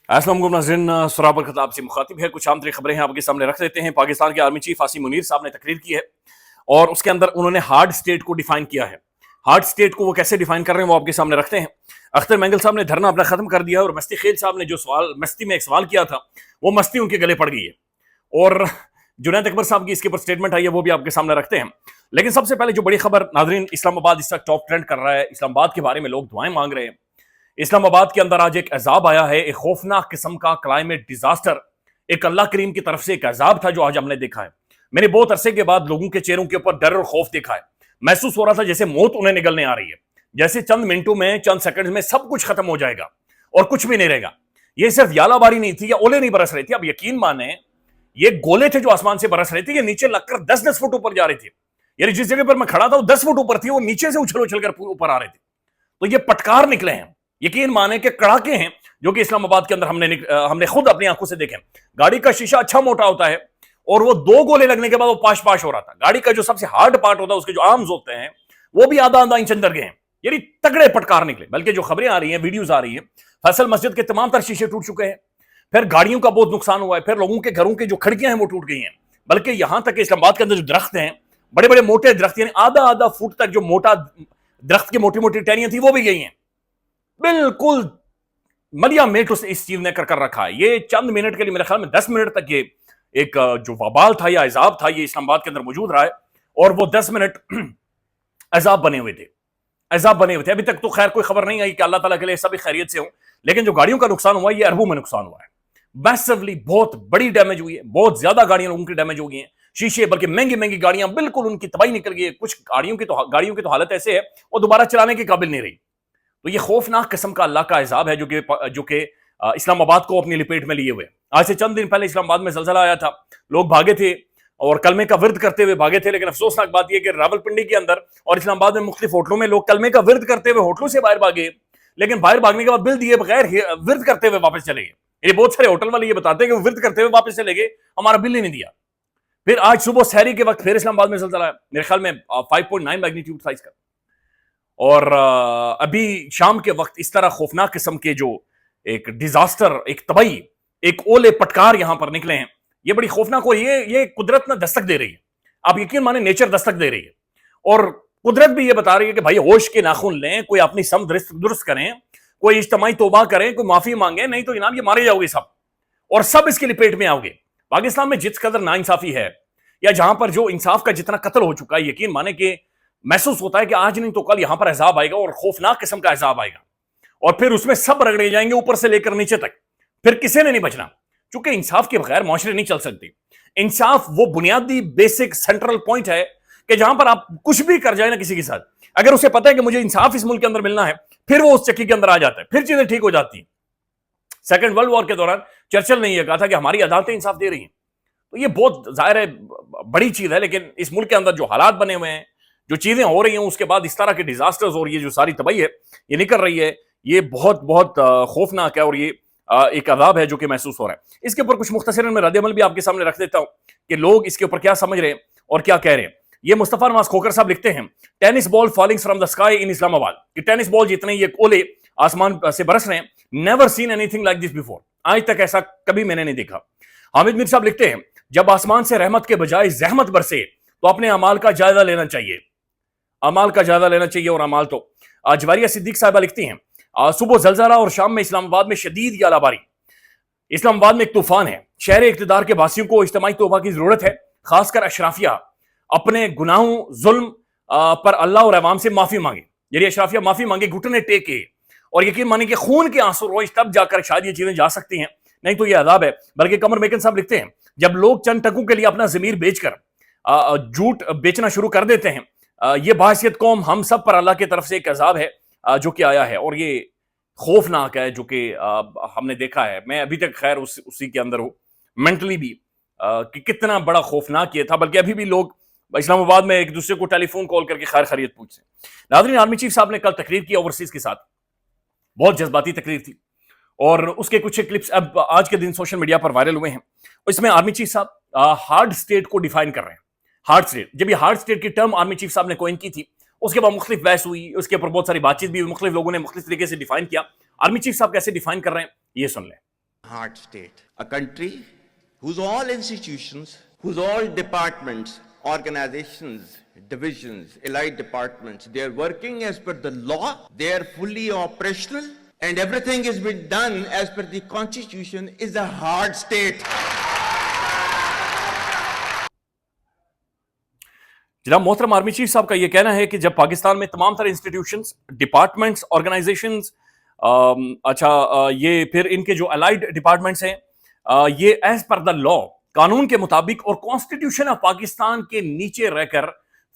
अस्सलाम वालेकुम नाज़रीन, सराबर खिताब से मुखातिब है। कुछ आम तरीन खबरें हैं आपके सामने रख देते हैं। पाकिस्तान के आर्मी चीफ आसिम मुनीर साहब ने तकरीर की है और उसके अंदर उन्होंने हार्ड स्टेट को डिफाइन किया है। हार्ड स्टेट को वो कैसे डिफाइन कर रहे हैं वो आपके सामने रखते हैं। अख्तर मैंगल साहब ने धरना अपना खत्म कर दिया और मस्ती खेल साहब ने जो सवाल मस्ती में एक सवाल किया था वो मस्ती उनके गले पड़ गई है। और जुनैद अकबर साहब की इसके ऊपर स्टेटमेंट आई है, वो भी आपके सामने रखते हैं। लेकिन सबसे पहले जो बड़ी खबर नाजरीन, इस्लामाबाद इस वक्त टॉप ट्रेंड कर रहा है। इस्लामाबाद के बारे में लोग दुआएं मांग रहे हैं। इस्लामाबाद के अंदर आज एक अजाब आया है, एक खौफनाक किस्म का क्लाइमेट डिजास्टर। एक अल्लाह करीम की तरफ से एक अजाब था जो आज हमने देखा है। मैंने बहुत अरसे के बाद लोगों के चेहरों के ऊपर डर और खौफ देखा है। महसूस हो रहा था जैसे मौत उन्हें निगलने आ रही है, जैसे चंद मिनटों में, चंद सेकंड में सब कुछ खत्म हो जाएगा और कुछ भी नहीं रहेगा। ये सिर्फ यालाबारी नहीं थी या ओले नहीं बरस रही थी, अब यकीन माने ये गोले थे जो आसमान से बरस रहे थे। ये नीचे लगकर 10-10 फुट ऊपर जा रहे थे। यानी जिस जगह पर मैं खड़ा था वो 10 फुट ऊपर थी, वो नीचे से उछल उछल कर ऊपर आ रहे थे। तो ये पटकार निकले हैं, यकीन माने कि कड़ाके हैं जो कि इस्लामाबाद के अंदर हमने खुद अपनी आंखों से देखे। गाड़ी का शीशा अच्छा मोटा होता है और वो 2 गोले लगने के बाद वो पाश पाश हो रहा था। गाड़ी का जो सबसे हार्ड पार्ट होता है, उसके जो आर्म्स होते हैं, वो भी आधा इंच अंदर गए हैं। यानी तगड़े पटकार निकले। बल्कि जो खबरें आ रही हैं, वीडियोस आ रही है, फैसल मस्जिद के तमाम तर शीशे टूट चुके हैं। फिर गाड़ियों का बहुत नुकसान हुआ है। फिर लोगों के घरों की जो खिड़कियां हैं वो टूट गई हैं। बल्कि यहां तक कि इस्लामाबाद के अंदर जो दरख्त हैं, बड़े बड़े मोटे दरख्त, यानी आधा फुट तक जो मोटा दरख्त की मोटी मोटी टहनियां थी वो भी गई हैं। बिल्कुल मलिया मेट इस चीज ने कर रखा है। ये चंद मिनट के लिए, मेरे ख्याल में 10 मिनट तक ये एक जो वबाल था या अजाब था, ये इस्लामाबाद के अंदर मौजूद रहा है। और वो 10 मिनट अजाब बने हुए थे, अजाब बने हुए थे। अभी तक तो खैर कोई खबर नहीं आई कि अल्लाह ताला के लिए सभी खैरियत से हो। लेकिन जो गाड़ियों का नुकसान हुआ, ये अरबों में नुकसान हुआ है। मैसिवली बहुत बड़ी डैमेज हुई है। बहुत ज्यादा गाड़ियां लोगों की डैमेज हो गई हैं, शीशे, बल्कि महंगी महंगी गाड़ियां बिल्कुल उनकी तबाही निकल गई है। कुछ गाड़ियों की तो हालत ऐसे है वो दोबारा चलाने के काबिल नहीं रही। तो ये खौफनाक किस्म का अल्लाह का अजाब है जो कि इस्लामाबाद को अपनी लपेट में लिए हुए। आज से चंद दिन पहले इस्लामाबाद में जलजला आया था, लोग भागे थे और कलमे का विर्द करते हुए भागे थे। लेकिन अफसोसनाक बात यह कि रावलपिंडी के अंदर और इस्लामाबाद में मुख्तलिफ होटलों में लोग कलमे का विर्द करते हुए होटलों से बाहर भागे, लेकिन बाहर भागने के बाद बिल दिए बगैर विर्द करते हुए वापस चले गए। ये बहुत सारे होटल वाले ये बताते हैं कि वो विर्द करते हुए वापस चले गए, हमारा बिल ही नहीं दिया। फिर आज सुबह सहरी के वक्त फिर इस्लामाबाद में जलजला आया, मेरे ख्याल में 5.9 मैग्नीट्यूड था इसका। और अभी शाम के वक्त इस तरह खौफनाक किस्म के जो एक डिजास्टर, एक तबाही, एक ओले पटकार यहां पर निकले हैं, ये बड़ी खौफनाक। और ये कुदरत ना दस्तक दे रही है। आप यकीन माने, नेचर दस्तक दे रही है और कुदरत भी ये बता रही है कि भाई होश के नाखून लें, कोई अपनी सम दुरुस्त करें, कोई इज्तिमाई तौबा करें, कोई माफी मांगे, नहीं तो जनाब ये मारे जाओगे सब और सब इसके लपेट में आओगे। पाकिस्तान में जिस कदर नाइंसाफी है, या जहां पर जो इंसाफ का जितना कत्ल हो चुका है, यकीन माने कि महसूस होता है कि आज नहीं तो कल यहां पर अजाब आएगा और खौफनाक किस्म का अजाब आएगा। और फिर उसमें सब रगड़े जाएंगे ऊपर से लेकर नीचे तक। फिर किसी ने नहीं बचना, क्योंकि इंसाफ के बगैर मुआशरे नहीं चल सकते। इंसाफ वो बुनियादी बेसिक सेंट्रल पॉइंट है कि जहां पर आप कुछ भी कर जाए ना किसी के साथ, अगर उसे पता है कि मुझे इंसाफ इस मुल्क के अंदर मिलना है, फिर वो उस चक्की के अंदर आ जाता है, फिर चीजें ठीक हो जाती हैं। सेकेंड वर्ल्ड वॉर के दौरान चर्चिल ने यह कहा था कि हमारी अदालतें इंसाफ दे रही हैं। तो ये बहुत जाहिर है बड़ी चीज है। लेकिन इस मुल्क के अंदर जो हालात बने हुए हैं, जो चीजें हो रही हैं, उसके बाद इस तरह के डिजास्टर्स और ये जो सारी तबाही है ये निकल रही है, ये बहुत बहुत खौफनाक है और ये एक अजाब है जो कि महसूस हो रहा है। इसके ऊपर कुछ मुख्तसरन में रद्द-ए-अमल भी आपके सामने रख देता हूं कि लोग इसके ऊपर क्या समझ रहे हैं और क्या कह रहे हैं। ये मुस्तफा नवाज खोकर साहब लिखते हैं, tennis ball falling from the sky in Islamabad, कि टेनिस बॉल जितने ये ओले आसमान से बरस रहे हैं, never seen anything like this before, आज तक ऐसा कभी मैंने नहीं देखा। हामिद मीर साहब लिखते हैं, जब आसमान से रहमत के बजाय जहमत बरसे तो अपने अमाल का जायजा लेना चाहिए, अमाल का जायजा लेना चाहिए। और अमाल तो जवारिया सिद्दीक साहिबा लिखती हैं, सुबह जलजला और शाम में इस्लामाबाद में शदीद यालाबारी। इस्लामाबाद में एक तूफान है। शहर इक़्तिदार के वासियों को इज्तिमाई तौबा की जरूरत है, खासकर अशराफिया अपने गुनाहों जुल्म पर अल्लाह और अवाम से माफी मांगे। यदि अशराफिया माफी मांगे, घुटने टेके और यकीन माने कि खून के आंसू रोज, तब जाकर शायद ये चीजें जा सकती हैं, नहीं तो ये अजाब है। बल्कि कमर मेकन साहब लिखते हैं, जब लोग चंद टकों के लिए अपना जमीर बेचकर झूठ बेचना शुरू कर देते हैं, ये बाहसियत कौम हम सब पर अल्लाह की तरफ से एक अजाब है जो कि आया है और ये खौफनाक है जो कि हमने देखा है। मैं अभी तक खैर उसी के अंदर हूँ मेंटली भी, कि कितना बड़ा खौफनाक ये था। बल्कि अभी भी लोग इस्लामाबाद में एक दूसरे को टेलीफोन कॉल करके खैर खैरियत पूछते हैं। नाज़रीन, आर्मी चीफ साहब ने कल तकरीर की ओवरसीज के साथ, बहुत जज्बाती तकरीर थी और उसके कुछ क्लिप्स अब आज के दिन सोशल मीडिया पर वायरल हुए हैं। इसमें आर्मी चीफ साहब हार्ड स्टेट को डिफाइन कर रहे हैं। हार्ड स्टेट, जब ये हार्ड स्टेट की टर्म आर्मी चीफ साहब ने कोइन की थी, उसके बाद मुख्तलिफ बहस हुई, उसके ऊपर बहुत सारी बातचीत भी हुई, मुख्तलिफ लोगों ने मुख्तलिफ तरीके से डिफाइन किया। आर्मी चीफ साहब कैसे डिफाइन कर रहे हैं ये सुन लें। hard state, a country whose all institutions, whose all departments, organizations, divisions, allied departments, they are working as per the law, they are fully operational, and everything has been done as per the constitution, is a hard state. जनाब मोहतरम army chief साहब का यह कहना है कि जब पाकिस्तान में तमाम तरह इंस्टीट्यूशंस, डिपार्टमेंट्स, ऑर्गेनाइजेशंस, ये फिर इनके जो अलाइड डिपार्टमेंट्स हैं, ये एज पर द लॉ, कानून के मुताबिक और कॉन्स्टिट्यूशन ऑफ पाकिस्तान के नीचे रहकर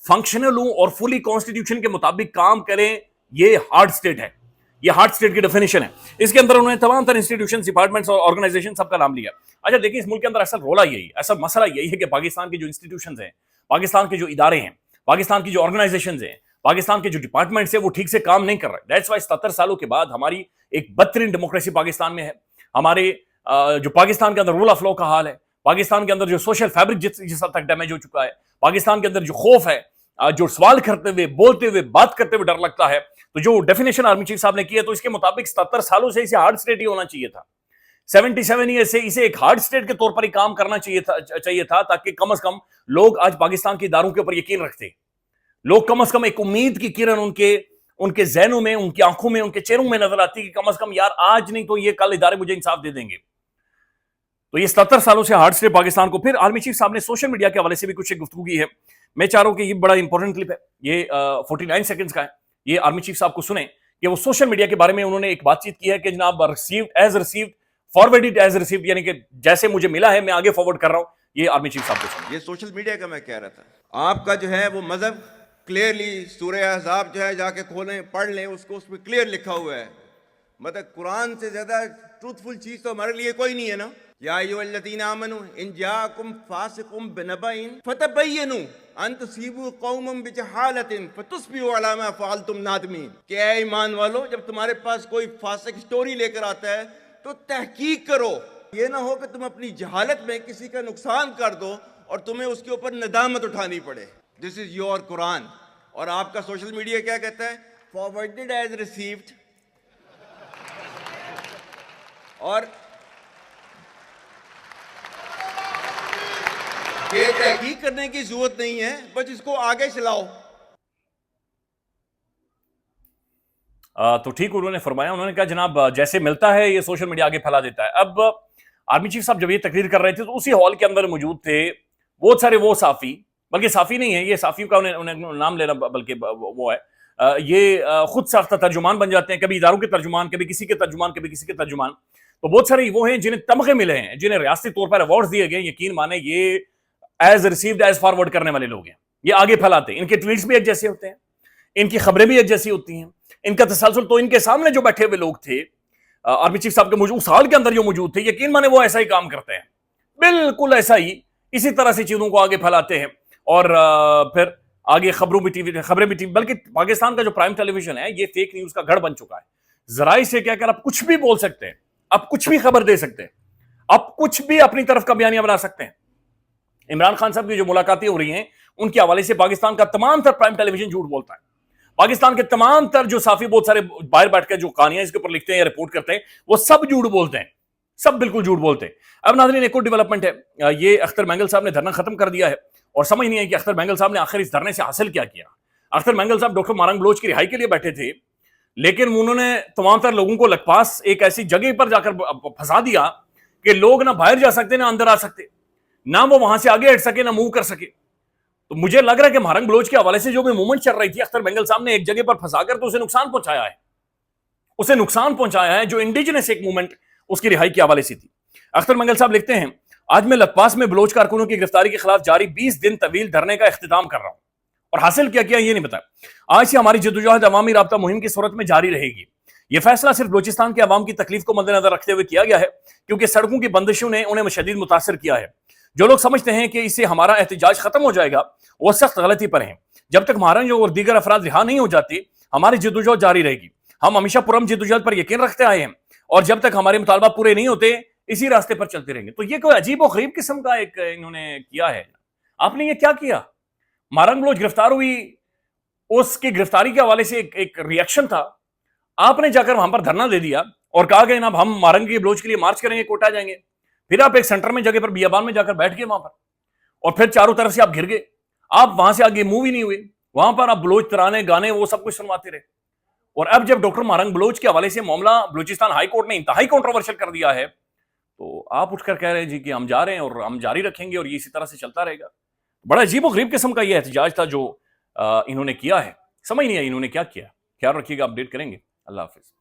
फंक्शनल हों और फुली कॉन्स्टिट्यूशन के मुताबिक काम करें, ये हार्ड स्टेट है। ये हार्ड स्टेट की डेफिनेशन है। इसके अंदर उन्होंने तमाम तरह इंस्टीट्यूशन, डिपार्टमेंट्स और ऑर्गेनाइजेशन सबका नाम लिया। अच्छा देखिए, इस मुल्क के अंदर असल रोला यही, असल मसला यही है कि पाकिस्तान के जो इंस्टीट्यूशंस हैं, पाकिस्तान के जो इदारे हैं, पाकिस्तान की जो ऑर्गेनाइजेशंस हैं, पाकिस्तान के जो डिपार्टमेंट्स हैं, वो ठीक से काम नहीं कर रहे। दैट्स वाई 77 सालों के बाद हमारी एक बदतरीन डेमोक्रेसी पाकिस्तान में है। हमारे जो पाकिस्तान के अंदर रूल ऑफ लॉ का हाल है, पाकिस्तान के अंदर जो सोशल फैब्रिक जिस हद तक डैमेज हो चुका है, पाकिस्तान के अंदर जो खौफ है, जो सवाल करते हुए, बोलते हुए, बात करते हुए डर लगता है, तो जो डेफिनेशन आर्मी चीफ साहब ने की है, तो इसके मुताबिक 77 सालों से इसे हार्ड स्टेट ही होना चाहिए था। 77 ईयर से इसे एक हार्ड स्टेट के तौर पर ही काम करना चाहिए था ताकि कम से कम लोग आज पाकिस्तान के इदारों के ऊपर यकीन रखते, लोग कम से कम एक उम्मीद की किरण उनके ज़हनों में, उनकी आंखों में, उनके चेहरों में नजर आती कि कम से कम यार आज नहीं तो ये कल इदारे मुझे इंसाफ दे देंगे। तो ये 77 सालों से हार्ड स्टेट पाकिस्तान को, फिर आर्मी चीफ साहब ने सोशल मीडिया के हवाले से भी कुछ गुफ्तगू की है। मैं चाह रहा हूं कि ये बड़ा इंपॉर्टेंट क्लिप है, ये 49 सेकंड्स का है। ये आर्मी चीफ साहब को सुने कि वो सोशल मीडिया के बारे में उन्होंने एक बातचीत की है कि जनाब रिसीव्ड फॉरवर्डेड एज रिसीव्ड, यानी कि जैसे मुझे मिला है मैं आगे फॉरवर्ड कर रहा हूं। ये आर्मी चीफ साहब को सुने। ये सोशल मीडिया का मैं कह रहा था, आपका जो है वो मजहब क्लियरली सूरह अहज़ाब जो है जाके खोलें, पढ़ लें, उसमें क्लियर लिखा हुआ है। मतलब कुरान से ज्यादा ट्रूथफुल चीज तो हमारे लिए कोई नहीं है ना। या अय्युहल्लज़ीना आमनू इन जाअकुम फासिकुम बिनबइन फतबय्यनु अन तुसीबू कौमम बिजहालतिन फतुस्बिहू अला मा फअलतुम नादिमीन। कि ऐ ईमान वालो, जब तुम्हारे पास कोई फासिक स्टोरी लेकर आता है तो तहकीक करो, ये ना हो कि तुम अपनी जहालत में किसी का नुकसान कर दो और तुम्हें उसके ऊपर नदामत उठानी पड़े। This is your Quran. और आपका सोशल मीडिया क्या कहता है? Forwarded as received. और ये तहकीक करने की जरूरत नहीं है, बस इसको आगे चलाओ। तो ठीक उन्होंने फरमाया, उन्होंने कहा जनाब जैसे मिलता है ये सोशल मीडिया आगे फैला देता है। अब आर्मी चीफ साहब जब ये तकरीर कर रहे थे तो उसी हॉल के अंदर मौजूद थे बहुत सारे वो साफी, बल्कि साफी नहीं है ये, साफियों का उन्हें नाम लेना बल्कि वो है, ये खुद साख्ता तर्जुमान बन जाते हैं, कभी इदारों के तर्जुमान, कभी किसी के तर्जुमान, कभी किसी के तर्जुमान। तो बहुत सारे वो हैं जिन्हें तमगे मिले हैं, जिन्हें रियासती तौर पर अवार्ड दिए गए। यकीन माने ये एज रिसीव्ड एज फॉरवर्ड करने वाले लोग हैं, ये आगे फैलाते हैं। इनके ट्वीट्स भी एक जैसे होते हैं, इनकी खबरें भी एक जैसी होती हैं, इनका तसलसल। तो इनके सामने जो बैठे हुए लोग थे, आर्मी चीफ साहब के उस हाल के अंदर जो मौजूद थे, यकीन माने वो ऐसा ही काम करते हैं, बिल्कुल ऐसा ही, इसी तरह से चीजों को आगे फैलाते हैं। और फिर आगे खबरें भी टीवी, बल्कि पाकिस्तान का जो प्राइम टेलीविजन है ये फेक न्यूज का गढ़ बन चुका है। जराई से क्या कर, आप कुछ भी बोल सकते हैं, आप कुछ भी खबर दे सकते हैं, आप कुछ भी अपनी तरफ का बयानिया बना सकते हैं। इमरान खान साहब की जो मुलाकातें हो रही हैं उनके हवाले से पाकिस्तान का तमाम तर प्राइम टेलीविजन झूठ बोलता है। पाकिस्तान के तमाम तर जो साफी बहुत सारे बाहर बैठ कर जो कहानियां इसके ऊपर लिखते हैं या रिपोर्ट करते हैं, वो सब झूठ बोलते हैं, सब बिल्कुल झूठ बोलते हैं। अब नाज़रीन एक और डेवलपमेंट है, ये अख्तर मैंगल साहब ने धरना खत्म कर दिया है और समझ नहीं है कि अख्तर मैंगल साहब ने आखिर इस धरने से हासिल क्या किया। अख्तर मैंगल साहब डॉक्टर मारंग बलोच की रिहाई के लिए बैठे थे, लेकिन उन्होंने तमाम तर लोगों को लखपास एक ऐसी जगह पर जाकर फंसा दिया कि लोग ना बाहर जा सकते ना अंदर आ सकते, ना वो वहां से आगे हट सके ना मूव कर सके। तो मुझे लग रहा है कि मारंग बलोच के हवाले से जो भी मूवमेंट चल रही थी, अख्तर मैंगल साहब ने एक जगह पर फंसाकर तो उसे नुकसान पहुंचाया है, उसे नुकसान पहुंचाया है जो इंडिजिनस एक मूवमेंट उसकी रिहाई के हवाले से थी। अख्तर मैंगल साहब लिखते हैं, आज मैं लखपास में बलोच कारकुनों की गिरफ्तारी के खिलाफ जारी 20 दिन तवील धरने का इख्तिताम कर रहा हूं, और हासिल क्या किया ये नहीं बताया। आज से हमारी जद्दोजहद अवामी राब्ता मुहिम की सूरत में जारी रहेगी। यह फैसला सिर्फ बलोचिस्तान के अवाम की तकलीफ को मद्देनजर रखते हुए किया गया है, क्योंकि सड़कों की बंदिशों ने उन्हें शदीद मुतासर किया है। जो लोग समझते हैं कि इससे हमारा एहतजाज खत्म हो जाएगा, वो सख्त गलती पर हैं। जब तक महारंज और दीगर अफराद रिहा नहीं हो जाते, हमारी जद्दोजहद जारी रहेगी। हम हमेशा पुरम जद्दोजहद पर यकीन रखते आए हैं, और जब तक हमारे मुतालबा पूरे नहीं होते इसी रास्ते पर चलते रहेंगे। तो ये कोई अजीब और गरीब किस्म का एक इन्होंने किया है। आपने ये क्या किया? मारंग बलोच गिरफ्तार हुई, उसकी गिरफ्तारी के हवाले से एक रिएक्शन था, आपने जाकर वहां पर धरना दे दिया, اور کہا کہ اب ہم مارنگ کی بلوچ کے لیے مارچ کریں گے، کوٹا جائیں گے. پھر آپ ایک سینٹر میں جگہ پر بیابان میں جا کر بیٹھ گئے وہاں پر، اور پھر چاروں طرف سے آپ گھر گئے. آپ وہاں سے آگے موو ہی نہیں ہوئے، وہاں پر آپ بلوچ ترانے گانے وہ سب کچھ سنواتے رہے. اور اب جب ڈاکٹر مارنگ بلوچ کے حوالے سے معاملہ بلوچستان ہائی کورٹ نے انتہائی کنٹروورشل کر دیا ہے، تو آپ اٹھ کر کہہ رہے ہیں جی کہ ہم جا رہے ہیں اور ہم جاری رکھیں گے اور یہ اسی طرح سے چلتا رہے گا. بڑا عجیب و غریب قسم کا یہ احتجاج تھا جو انہوں نے کیا ہے. سمجھ نہیں آئی انہوں نے کیا کیا. خیال رکھیے گا، اپڈیٹ کریں گے. اللہ حافظ.